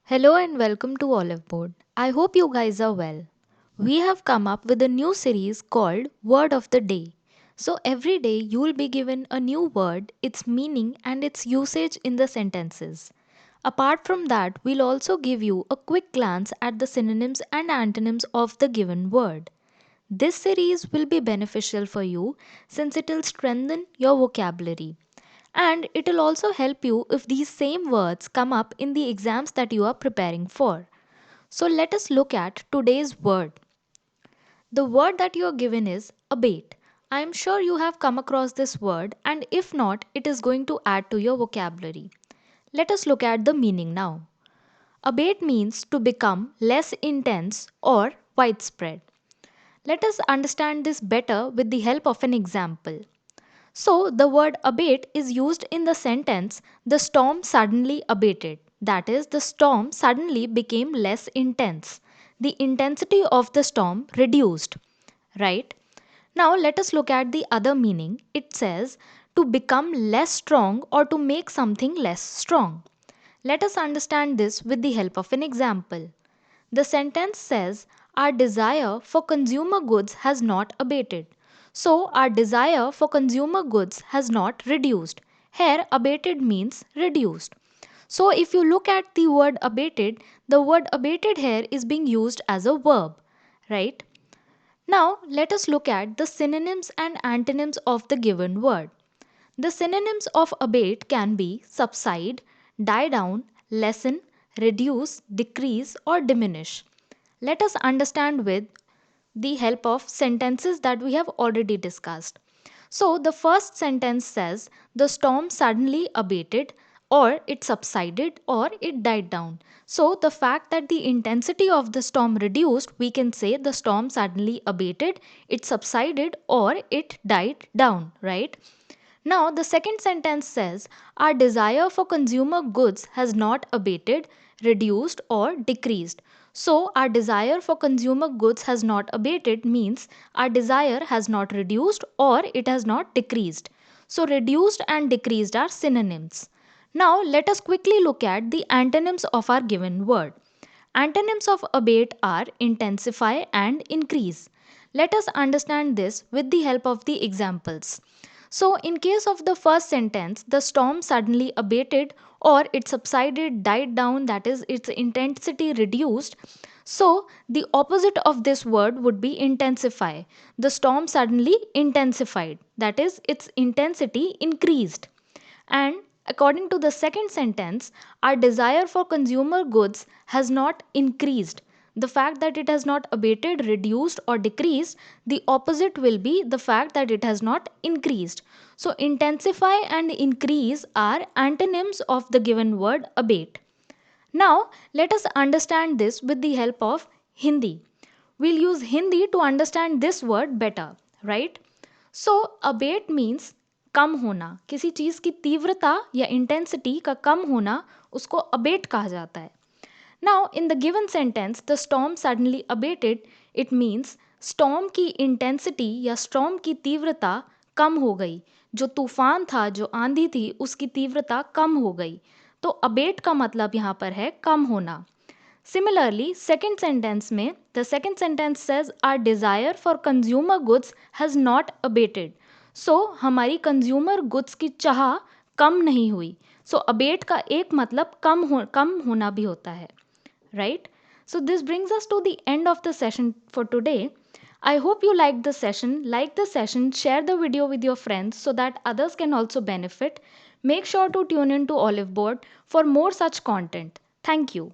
Hello and welcome to Oliveboard. I hope you guys are well. We have come up with a new series called Word of the Day. So every day you will be given a new word, its meaning and its usage in the sentences. Apart from that, we'll also give you a quick glance at the synonyms and antonyms of the given word. This series will be beneficial for you since it will strengthen your vocabulary. And it will also help you if these same words come up in the exams that you are preparing for. So let us look at today's word. The word that you are given is abate. I am sure you have come across this word, and if not, it is going to add to your vocabulary. Let us look at the meaning now. Abate means to become less intense or widespread. Let us understand this better with the help of an example. So, the word abate is used in the sentence, the storm suddenly abated. That is, the storm suddenly became less intense. The intensity of the storm reduced. Right? Now, let us look at the other meaning. It says to become less strong or to make something less strong. Let us understand this with the help of an example. The sentence says, our desire for consumer goods has not abated. So, our desire for consumer goods has not reduced. Here, abated means reduced. So, if you look at the word abated, the word abated here is being used as a verb, right? Now, let us look at the synonyms and antonyms of the given word. The synonyms of abate can be subside, die down, lessen, reduce, decrease, or diminish. Let us understand with the help of sentences that we have already discussed. So, the first sentence says, the storm suddenly abated, or it subsided, or it died down. So, the fact that the intensity of the storm reduced, we can say the storm suddenly abated, it subsided, or it died down, right? Now, the second sentence says, our desire for consumer goods has not abated, reduced, or decreased. So, our desire for consumer goods has not abated means our desire has not reduced or it has not decreased. So, reduced and decreased are synonyms. Now, let us quickly look at the antonyms of our given word. Antonyms of abate are intensify and increase. Let us understand this with the help of the examples. So, in case of the first sentence, the storm suddenly abated or it subsided, died down, that is, its intensity reduced. So, the opposite of this word would be intensify. The storm suddenly intensified, that is, its intensity increased. And according to the second sentence, our desire for consumer goods has not increased. The fact that it has not abated, reduced, or decreased, the opposite will be the fact that it has not increased. So, intensify and increase are antonyms of the given word abate. Now, let us understand this with the help of Hindi. We'll use Hindi to understand this word better, right? So, abate means कम होना, किसी चीज़ की तीव्रता या intensity का कम होना उसको abate कहा जाता है. Now, in the given sentence, the storm suddenly abated, it means storm की intensity या storm की तीव्रता कम हो गई. जो तूफान था, जो आंधी थी, उसकी तीव्रता कम हो गई. तो abate का मतलब यहाँ पर है कम होना. Similarly, second sentence में, the second sentence says our desire for consumer goods has not abated. So, हमारी consumer goods की चाह कम नहीं हुई. So, abate का एक मतलब कम होना भी होता है. Right? So, this brings us to the end of the session for today. I hope you liked the session. Like the session, share the video with your friends so that others can also benefit. Make sure to tune in to Oliveboard for more such content. Thank you.